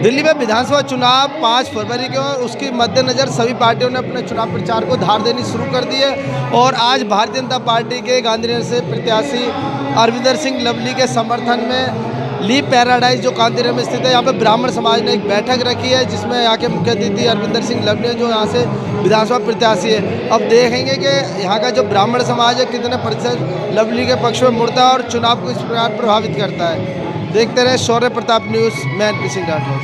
दिल्ली में विधानसभा चुनाव 5 फरवरी के और उसके मद्देनज़र सभी पार्टियों ने अपने चुनाव प्रचार को धार देनी शुरू कर दी है और आज भारतीय जनता पार्टी के गांधीनगर से प्रत्याशी अरविंदर सिंह लवली के समर्थन में ली पैराडाइज जो गांधीनगर में स्थित है, यहाँ पे ब्राह्मण समाज ने एक बैठक रखी है जिसमें यहाँ के मुख्य अतिथि अरविंदर सिंह लवली जो यहाँ से विधानसभा प्रत्याशी है। अब देखेंगे कि यहाँ का जो ब्राह्मण समाज है कितने प्रतिशत लवली के पक्ष में मुड़ता है और चुनाव को इस प्रकार प्रभावित करता है। देखते रहे शौर्य प्रताप न्यूज़। मैं एनपी सिंह राठौर।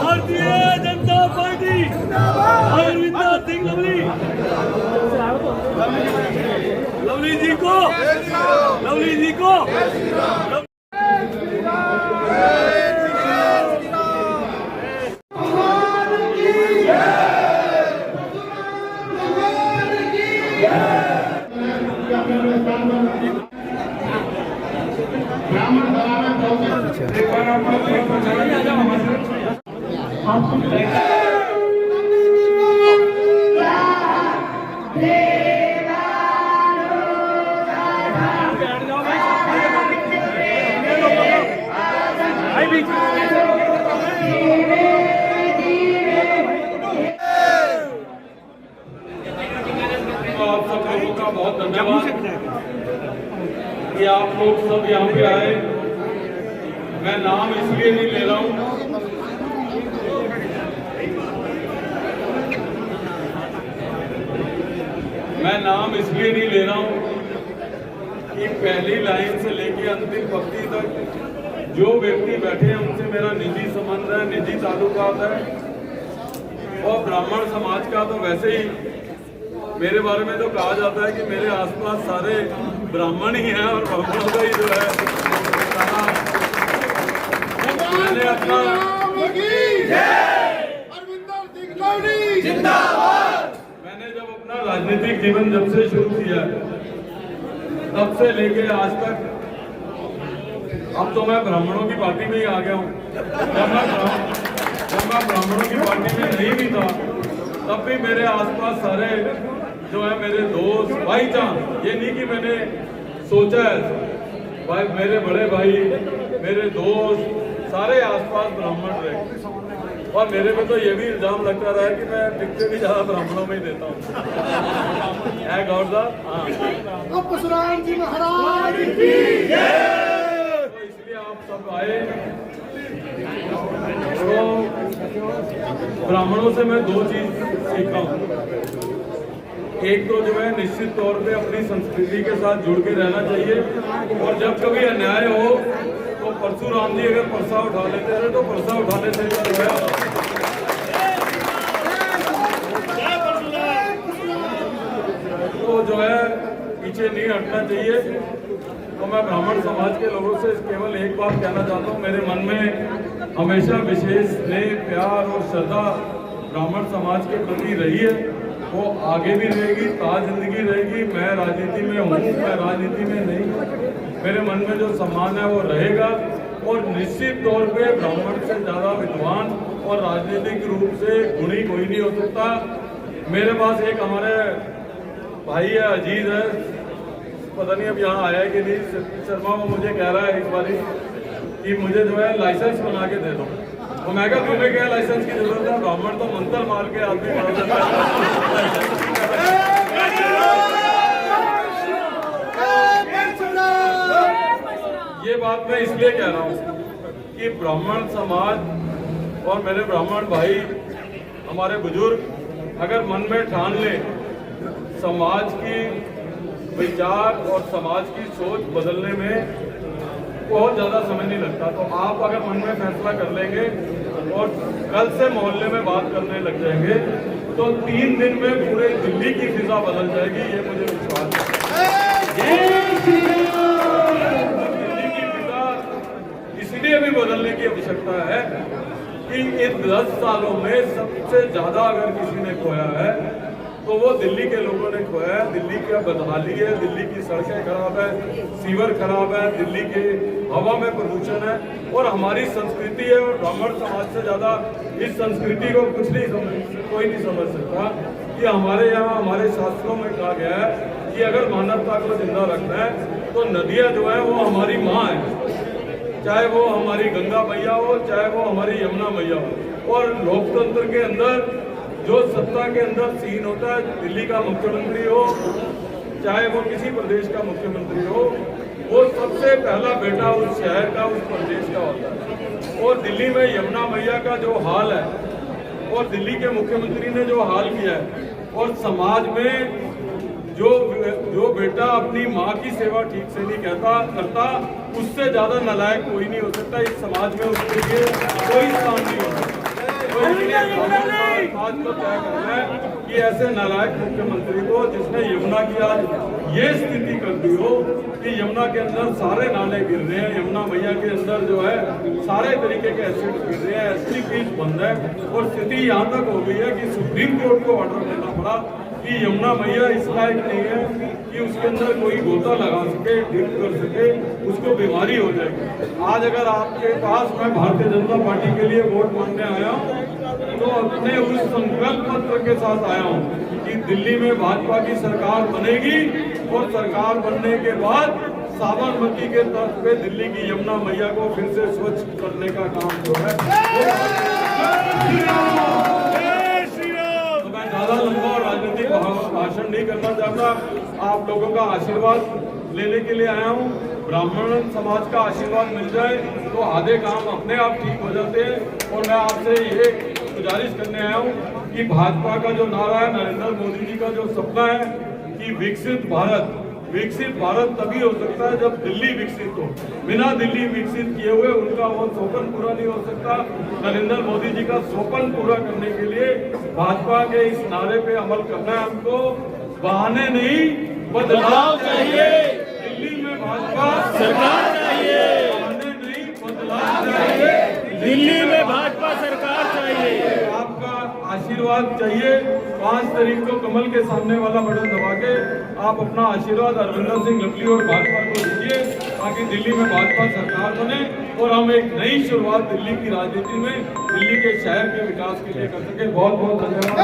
भारतीय जनता पार्टी अरविंदर सिंह लवली, लवली जी को आप सब लोगों का बहुत धन्यवाद कि आप लोग सब यहाँ पे आए। मैं नाम इसलिए नहीं ले रहा हूँ, कि पहली लाइन से लेके अंतिम पंक्ति तक जो व्यक्ति बैठे हैं उनसे मेरा निजी संबंध है, निजी ताल्लुकात है। और ब्राह्मण समाज का तो वैसे ही मेरे बारे में तो कहा जाता है कि मेरे आसपास सारे ब्राह्मण ही हैं और ब्राह्मणों का ही जो है मैंने अपना मैंने जब अपना राजनीतिक जीवन जब से शुरू किया तब से लेके आज तक, अब तो मैं ब्राह्मणों की पार्टी में ही आ गया हूँ। जब मैं ब्राह्मणों की पार्टी में नहीं भी था तब भी मेरे आसपास सारे जो है मेरे दोस्त भाई जान, ये नहीं कि मैंने सोचा है, भाई मेरे बड़े भाई मेरे दोस्त सारे आसपास ब्राह्मण रहे। और मेरे पे तो ये भी इल्जाम लगता रहा है कि मैं पिक्चर भी ज्यादा ब्राह्मणों में ही देता हूँ। गौर साहब, परशुराम जी महाराज की तो इसलिए आप सब आए। तो ब्राह्मणों से मैं दो चीज सीखा हूँ। एक तो जो है निश्चित तौर पे अपनी संस्कृति के साथ जुड़ के रहना चाहिए और जब कभी अन्याय हो तो परशुराम जी अगर परसा उठा लेते हैं तो परसा उठाने से तो जो है पीछे नहीं हटना चाहिए। तो मैं ब्राह्मण समाज के लोगों से केवल एक बात कहना चाहता हूँ, मेरे मन में हमेशा विशेष स्नेह, प्यार और श्रद्धा ब्राह्मण समाज के प्रति रही है, वो आगे भी रहेगी, जिंदगी रहेगी। मैं राजनीति में हूँ, मैं राजनीति में नहीं, मेरे मन में जो सम्मान है वो रहेगा। और निश्चित तौर पे ब्राह्मण से ज़्यादा विद्वान और राजनीतिक रूप से गुणी कोई नहीं हो सकता। मेरे पास एक हमारे भाई है, अजीज है, पता नहीं अब यहाँ आया है कि नहीं, शर्मा, वो मुझे कह रहा है इस बार कि मुझे जो है लाइसेंस बना के दे दो। तो मैं कहा तुम्हें क्या लाइसेंस की जरूरत है, ब्राह्मण तो मंत्र मार के आदमी बना सकता है। ये बात मैं इसलिए कह रहा हूँ कि ब्राह्मण समाज और मेरे ब्राह्मण भाई, हमारे बुजुर्ग अगर मन में ठान ले समाज की विचार और समाज की सोच बदलने में बहुत ज़्यादा समय नहीं लगता। तो आप अगर मन में फैसला कर लेंगे और कल से मोहल्ले में बात करने लग जाएंगे तो 3 दिन में पूरे दिल्ली की फिजा बदल जाएगी, ये मुझे विश्वास है। दिल्ली की फिजा इसलिए भी बदलने की आवश्यकता है कि इन 10 सालों में सबसे ज़्यादा अगर किसी ने खोया है तो वो दिल्ली के लोगों ने खोया है। दिल्ली की बदहाली है, दिल्ली की सड़कें खराब है, सीवर खराब है, दिल्ली के हवा में प्रदूषण है और हमारी संस्कृति है। और ब्राह्मण समाज से ज़्यादा इस संस्कृति को कोई नहीं समझ सकता कि हमारे यहाँ हमारे शास्त्रों में कहा गया है कि अगर मानवता को जिंदा रखना है तो नदियाँ जो है वो हमारी माँ है, चाहे वो हमारी गंगा मैया हो, चाहे वो हमारी यमुना मैया हो। और लोकतंत्र के अंदर जो सत्ता के अंदर सीन होता है, दिल्ली का मुख्यमंत्री हो चाहे वो किसी प्रदेश का मुख्यमंत्री हो, वो सबसे पहला बेटा उस शहर का, उस प्रदेश का होता है। और दिल्ली में यमुना मैया का जो हाल है और दिल्ली के मुख्यमंत्री ने जो हाल किया है, और समाज में जो बेटा अपनी माँ की सेवा ठीक से नहीं करता, उससे ज्यादा नालायक कोई नहीं हो सकता इस समाज में। उसके लिए कोई स्थान नहीं हो सकता। आज को तय करना है कि ऐसे नालायक मुख्यमंत्री को, जिसने यमुना की आज ये स्थिति कर दी हो कि यमुना के अंदर सारे नाले गिर रहे हैं, यमुना मैया के अंदर जो है सारे तरीके के एसिड गिर रहे हैं, एसटी ब्रिज बंद है। और स्थिति यहाँ तक हो गई है कि सुप्रीम कोर्ट को ऑर्डर देना पड़ा कि यमुना मैया इस लायक नहीं है कि उसके अंदर कोई गोता लगा सके, डिप कर सके, उसको बीमारी हो जाएगी। आज अगर आपके पास मैं भारतीय जनता पार्टी के लिए वोट मांगने आया हूँ तो अपने उस संकल्प पत्र के साथ आया हूँ कि दिल्ली में भाजपा की सरकार बनेगी और सरकार बनने के बाद साबरमती के तर्ज पे दिल्ली की यमुना मैया को फिर से स्वच्छ करने का काम जो है। तो मैं ज्यादा लंबा और राजनीतिक भाषण नहीं करना चाहता, आप लोगों का आशीर्वाद लेने के लिए आया हूँ। ब्राह्मण समाज का आशीर्वाद मिल जाए तो आधे काम अपने आप ठीक हो जाते हैं। और मैं आपसे ये गुजारिश करने आया हूँ कि भाजपा का जो नारा है, नरेंद्र मोदी जी का जो सपना है कि विकसित भारत तभी हो सकता है जब दिल्ली विकसित हो। बिना दिल्ली विकसित किए हुए उनका वो स्वप्न पूरा नहीं हो सकता। नरेंद्र मोदी जी का स्वप्न पूरा करने के लिए भाजपा के इस नारे पे अमल करना है हमको। बहाने नहीं, बदलाव चाहिए। दिल्ली में भाजपा सरकार चाहिए। बहाने नहीं, बदलाव चाहिए। दिल्ली में भाजपा सरकार चाहिए। आपका आशीर्वाद चाहिए। 5 तारीख को कमल के सामने वाला बटन दबा के आप अपना आशीर्वाद अरविंदर सिंह लवली और भाजपा को दीजिए ताकि दिल्ली में भाजपा सरकार बने और हम एक नई शुरुआत दिल्ली की राजनीति में, दिल्ली के शहर के विकास के लिए कर सके। बहुत बहुत धन्यवाद।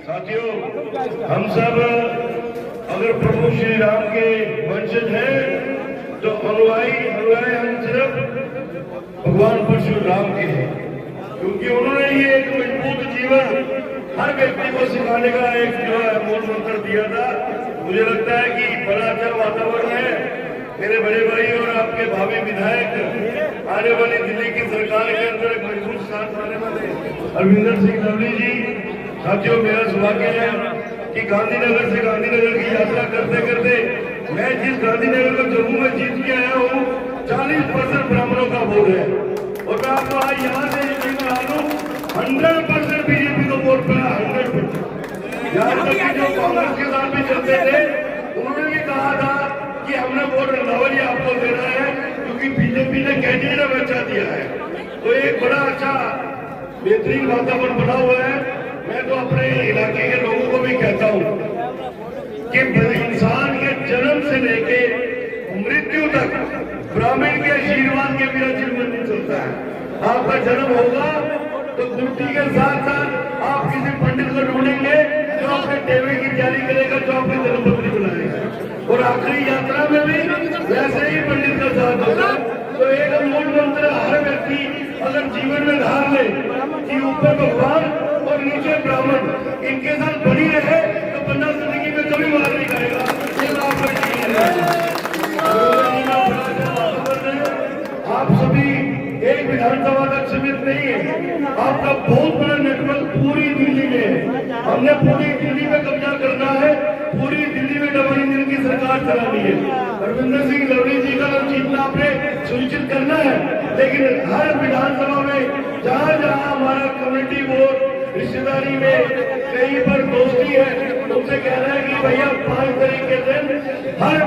साथियों, हम सब अगर प्रभु श्री राम के वंशज हैं तो अनुयायी हम सिर्फ भगवान परशुराम के हैं, क्योंकि उन्होंने ये एक मजबूत जीवन हर व्यक्ति को सिखाने का एक जो है मूल मंत्र दिया था। मुझे लगता है कि बड़ा अच्छा वातावरण है। मेरे बड़े भाई और आपके भावी विधायक आने वाली दिल्ली की सरकार के अंदर एक मजबूत साथ आने वाले अरविंदर सिंह लवली जी। साथियों, मेरा सौभाग्य है कि गांधीनगर से गांधीनगर की यात्रा करते करते मैं जिस गांधीनगर को जम्मू में जीत के आया हूँ, 40% ब्राह्मणों का वोट है। और मैं आपको आज यहाँ से ये कहना चाहूँ, 100% बीजेपी को वोट पड़ा, 100%। यहाँ तक कि जो कांग्रेस के साथ भी चलते थे, उन्होंने भी कहा था कि हमने वोट रंधावा जी आपको देना है क्योंकि बीजेपी ने कैंडिडेट बचा दिया है। तो एक बड़ा अच्छा बेहतरीन वातावरण बना हुआ है। मैं तो अपने इलाके के लोगों को भी कहता हूँ कि इंसान के जन्म से लेके मृत्यु तक ब्राह्मण के आशीर्वाद के बिना जीवन नहीं चलता है। आपका जन्म होगा तो गुट्टी के साथ साथ आप किसी पंडित को ढूंढेंगे जो अपने टेवे की तैयारी करेगा, जो आपके जन्मपत्री बनाएगा। और आखिरी यात्रा में भी वैसे ही पंडित का साथ होगा। तो एक मूल मंत्र हर व्यक्ति अगर जीवन में धार ले कि ऊपर भगवान और नीचे ब्राह्मण, इनके साथ बनी रहे तो 50 जिंदगी में कभी मार नहीं खाएगा। आप सभी एक विधानसभा तक सीमित नहीं है, आपका बहुत बड़ा नेटवर्क पूरी दिल्ली में है। हमने पूरी दिल्ली में कब्जा करना है, पूरी दिल्ली में डबल इंजन की सरकार चलानी है। अरविंदर सिंह लवली जी का जीतना आपने सुनिश्चित करना है, लेकिन हर विधानसभा में जहाँ जहाँ हमारा कम्युनिटी वोट रिश्तेदारी में कहीं पर दोस्ती है, उनसे कहना है कि भैया 5 तारीख के दिन हर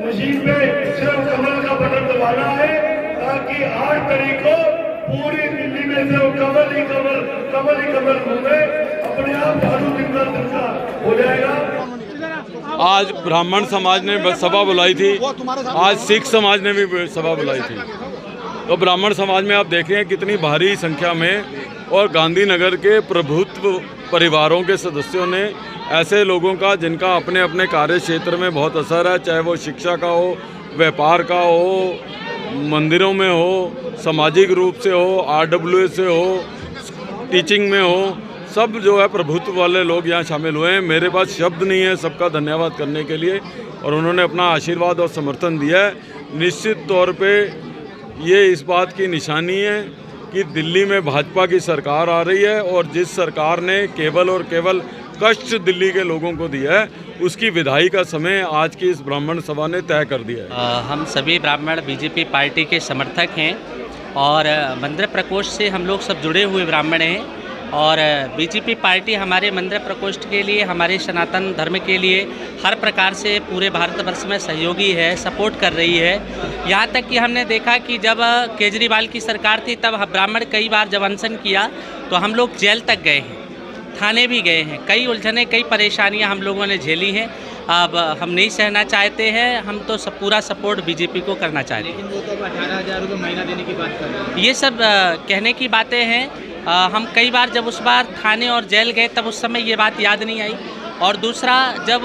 मशीन पे सिर्फ कमल का बटन दबाना है ताकि 8 तारीख को पूरी दिल्ली में से वो कमल ही कमल घूमे, अपने आप झाड़ू जितना तिरका हो जाएगा। आज ब्राह्मण समाज ने सभा बुलाई थी, आज सिख समाज ने भी सभा बुलाई थी। तो ब्राह्मण समाज में आप देख रहे हैं कितनी भारी संख्या में, और गांधीनगर के प्रभुत्व परिवारों के सदस्यों ने, ऐसे लोगों का जिनका अपने अपने कार्य क्षेत्र में बहुत असर है, चाहे वो शिक्षा का हो, व्यापार का हो, मंदिरों में हो, सामाजिक रूप से हो, RWA से हो, टीचिंग में हो, सब जो है प्रभुत्व वाले लोग यहाँ शामिल हुए हैं। मेरे पास शब्द नहीं है सबका धन्यवाद करने के लिए, और उन्होंने अपना आशीर्वाद और समर्थन दिया है। निश्चित तौर पे ये इस बात की निशानी है कि दिल्ली में भाजपा की सरकार आ रही है, और जिस सरकार ने केवल और केवल कष्ट दिल्ली के लोगों को दिया है, उसकी विदाई का समय आज की इस ब्राह्मण सभा ने तय कर दिया है। हम सभी ब्राह्मण बीजेपी पार्टी के समर्थक हैं, और मंदिर प्रकोष्ठ से हम लोग सब जुड़े हुए ब्राह्मण हैं, और बीजेपी पार्टी हमारे मंदिर प्रकोष्ठ के लिए, हमारे सनातन धर्म के लिए हर प्रकार से पूरे भारतवर्ष में सहयोगी है, सपोर्ट कर रही है। यहाँ तक कि हमने देखा कि जब केजरीवाल की सरकार थी तब ब्राह्मण कई बार जब अनशन किया तो हम लोग जेल तक गए हैं, थाने भी गए हैं, कई उलझने, कई परेशानियाँ हम लोगों ने झेली हैं। अब हम नहीं सहना चाहते हैं, हम तो सब पूरा सपोर्ट बीजेपी को करना चाहते हैं। लेकिन वो तो 18,000 रुपये महीना देने की बात कर रहे हैं। ये सब कहने की बातें हैं। हम कई बार जब उस बार थाने और जेल गए तब उस समय ये बात याद नहीं आई, और दूसरा जब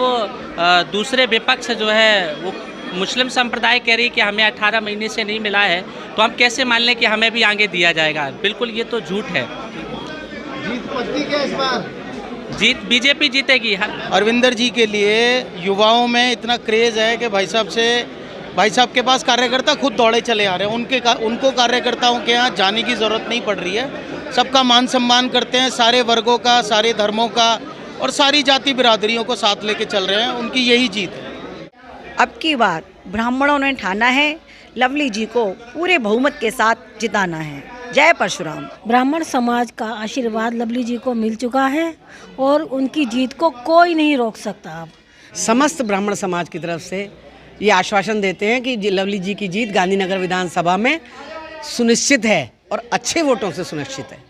दूसरे विपक्ष जो है वो मुस्लिम संप्रदाय कह रही है कि हमें 18 महीने से नहीं मिला है, तो हम कैसे मान लें कि हमें भी आगे दिया जाएगा। बिल्कुल ये तो झूठ है। जीत पक्की क्या इस बार? जीत बीजेपी जीतेगी। अरविंदर जी के लिए युवाओं में इतना क्रेज़ है कि भाई साहब के पास कार्यकर्ता खुद दौड़े चले आ रहे हैं। उनको कार्यकर्ताओं के यहाँ जाने की ज़रूरत नहीं पड़ रही है। सबका मान सम्मान करते हैं, सारे वर्गों का, सारे धर्मों का, और सारी जाति बिरादरियों को साथ लेके चल रहे हैं। उनकी यही जीत है। अब की बार ब्राह्मणों ने ठाना है लवली जी को पूरे बहुमत के साथ जिताना है। जय परशुराम। ब्राह्मण समाज का आशीर्वाद लवली जी को मिल चुका है, और उनकी जीत को कोई नहीं रोक सकता। अब समस्त ब्राह्मण समाज की तरफ से ये आश्वासन देते हैं कि लवली जी की जीत गांधीनगर विधानसभा में सुनिश्चित है, और अच्छे वोटों से सुनिश्चित है।